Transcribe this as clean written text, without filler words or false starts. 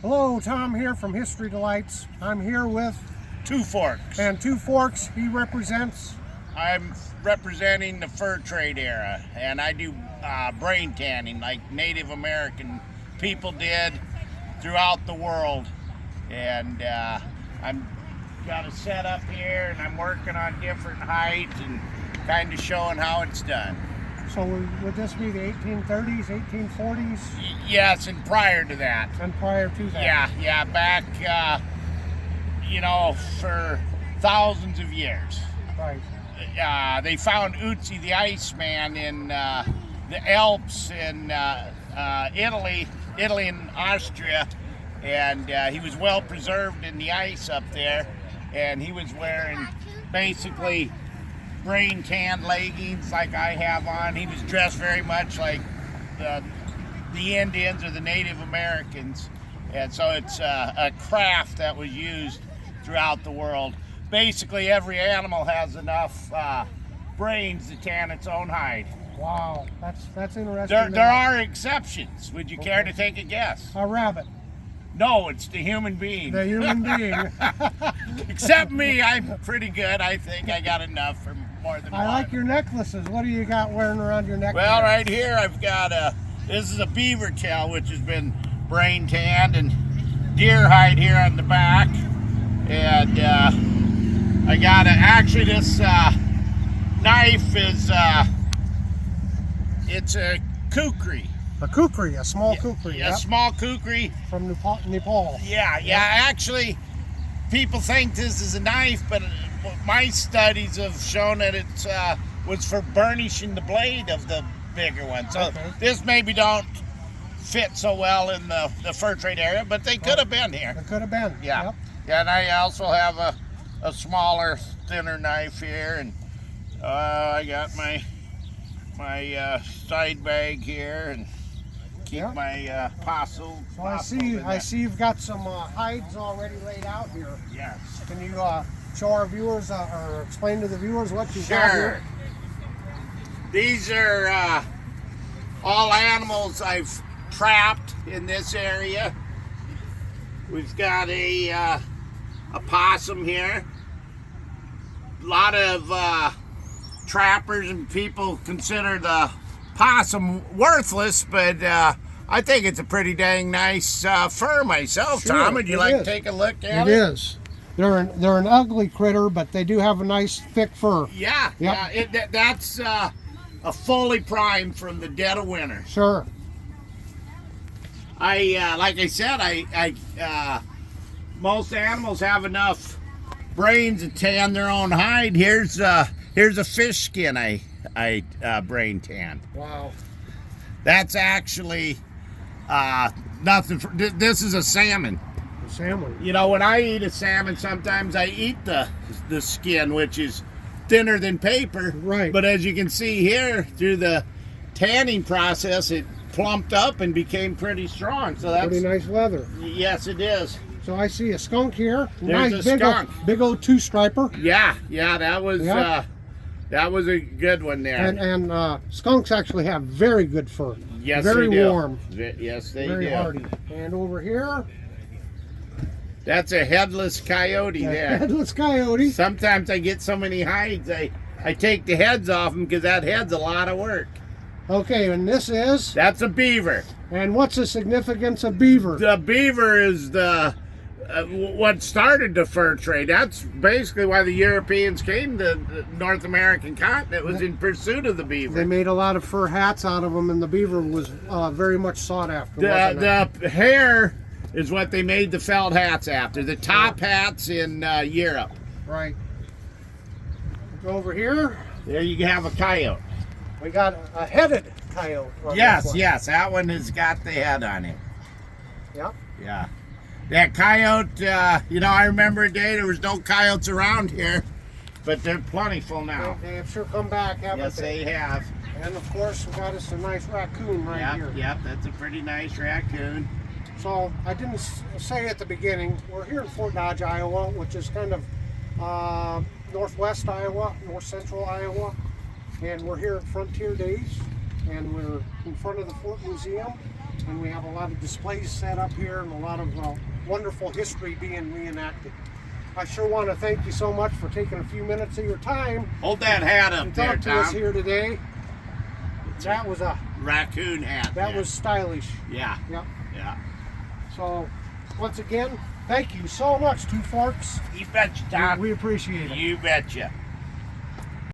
Hello, Tom here from History Delights. I'm here with Two Forks. and Two Forks. He represents. I'm representing the fur trade era, and I do brain tanning like Native American people did throughout the world. And I'm got a setup here, and I'm working on different heights and kind of showing how it's done. So would this be the 1830s, 1840s? Yes, and prior to that. And prior to that? Yeah, back, for thousands of years. Right. They found Ötzi the Iceman in the Alps in Italy and Austria, and he was well preserved in the ice up there, and he was wearing basically brain tan leggings like I have on. He was dressed very much like the Indians or the Native Americans, and so it's a craft that was used throughout the world. Basically, every animal has enough brains to tan its own hide. Wow, that's interesting. There are exceptions. Would you care to take a guess? A rabbit. No, it's the human being. The human being. Except me, I'm pretty good. I think I got enough for more than one. I like your necklaces. What do you got wearing around your neck? Well, right here I've got this is a beaver tail, which has been brain tanned, and deer hide here on the back. And I got actually this knife is it's a kukri. A kukri, a small kukri. A small kukri from Nepal. Yeah. Actually, people think this is a knife, but my studies have shown that it was for burnishing the blade of the bigger one. So this maybe don't fit so well in the fur trade area, but they could have been here. They could have been. Yeah. Yep. Yeah, and I also have a smaller, thinner knife here, and I got my side bag here, and keep my possum. So I see you've got some hides already laid out here. Yes. Can you show our viewers or explain to the viewers what you've Sure. got here? These are all animals I've trapped in this area. We've got a possum here. A lot of trappers and people consider the possum worthless, but I think it's a pretty dang nice fur myself. Sure, Tom, would you like to is. take a look at It it? is. They're an ugly critter, but they do have a nice thick fur. Yeah, Yep. yeah. That's a fully primed from the dead of winter. Sure. Like I said, most animals have enough brains to tan their own hide. Here's a fish skin I brain tanned. Wow. That's actually nothing. This is a salmon. The salmon. You know, when I eat a salmon, sometimes I eat the skin, which is thinner than paper. Right. But as you can see here, through the tanning process, it plumped up and became pretty strong. So that's pretty nice leather. Yes, it is. So I see a skunk here. There's nice a skunk. Big old two-striper. Yeah, that was that was a good one there. And skunks actually have very good fur. Yes, very they do. warm. Yes, they very do. hardy. And over here, that's a headless coyote there. Headless coyote. Sometimes I get so many hides, I take the heads off them because that head's a lot of work. Okay, and this is? That's a beaver. And what's the significance of beaver? The beaver is what started the fur trade. That's basically why the Europeans came to the North American continent, was in pursuit of the beaver. They made a lot of fur hats out of them, and the beaver was very much sought after. The hair is what they made the felt hats after. The top hats in Europe. Right. Go over here. There you have a coyote. We got a headed coyote. Yes, that one has got the head on him. Yep. Yeah. That coyote, I remember a day there was no coyotes around here, but they're plentiful now. They have sure come back, haven't Yes, they have. And of course, we got us a nice raccoon right here. Yep, that's a pretty nice raccoon. So I didn't say at the beginning, we're here in Fort Dodge, Iowa, which is kind of northwest Iowa, north central Iowa. And we're here at Frontier Days, and we're in front of the Fort Museum. and we have a lot of displays set up here and a lot of wonderful history being reenacted. I sure want to thank you so much for taking a few minutes of your time Hold that hat to up there, talk to us Tom. here today. That was a Raccoon hat. that there. was stylish. Yeah. Yep. Yeah. So once again, thank you so much, Two Forks. You betcha, Tom. We appreciate it. You betcha.